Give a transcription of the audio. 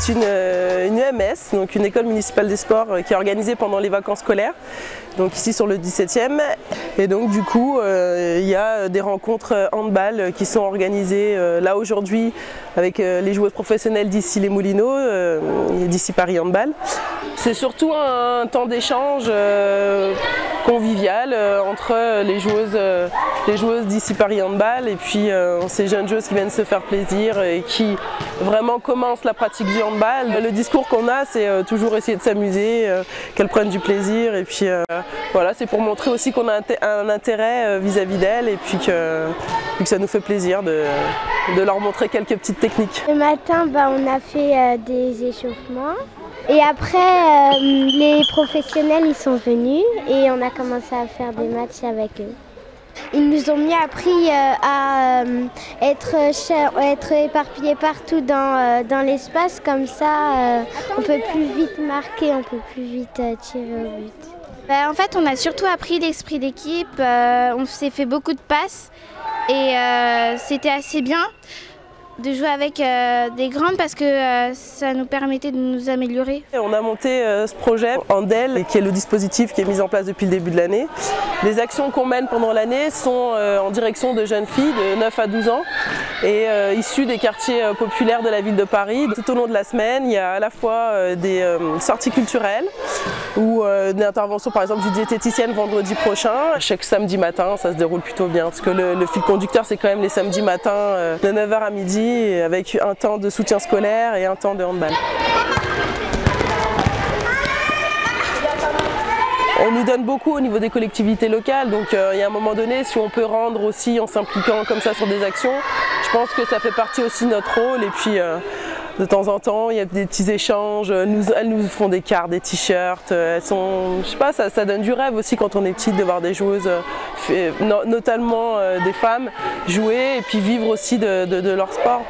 c'est une EMS, donc une école municipale des sports qui est organisée pendant les vacances scolaires, donc ici sur le 17e. Et donc du coup, il y a des rencontres handball qui sont organisées là aujourd'hui avec les joueuses professionnelles d'ici les Moulineaux, d'ici Paris Handball. C'est surtout un temps d'échange convivial entre les joueuses d'ici Paris Handball et puis ces jeunes joueuses qui viennent se faire plaisir et qui vraiment commencent la pratique du handball. Le discours qu'on a, c'est toujours essayer de s'amuser, qu'elles prennent du plaisir et puis voilà, c'est pour montrer aussi qu'on a un intérêt vis-à-vis d'elles et puis que ça nous fait plaisir de leur montrer quelques petites techniques. Le matin, on a fait des échauffements. Et après, les professionnels ils sont venus et on a commencé à faire des matchs avec eux. Ils nous ont appris à être éparpillés partout dans l'espace, comme ça on peut plus vite marquer, on peut plus vite tirer au but. En fait, on a surtout appris l'esprit d'équipe, on s'est fait beaucoup de passes et c'était assez bien de jouer avec des grandes parce que ça nous permettait de nous améliorer. On a monté ce projet Handel, qui est le dispositif qui est mis en place depuis le début de l'année. Les actions qu'on mène pendant l'année sont en direction de jeunes filles de 9 à 12 ans et issues des quartiers populaires de la ville de Paris. Tout au long de la semaine, il y a à la fois des sorties culturelles ou des interventions par exemple du diététicienne vendredi prochain. Chaque samedi matin, ça se déroule plutôt bien parce que le fil conducteur c'est quand même les samedis matins de 9 h à midi avec un temps de soutien scolaire et un temps de handball. On nous donne beaucoup au niveau des collectivités locales, donc il y a un moment donné, si on peut rendre aussi en s'impliquant comme ça sur des actions, je pense que ça fait partie aussi de notre rôle. Et puis de temps en temps, il y a des petits échanges, elles nous font des cartes, des t-shirts, elles sont, je sais pas, ça donne du rêve aussi quand on est petite de voir des joueuses, notamment des femmes, jouer et puis vivre aussi de leur sport.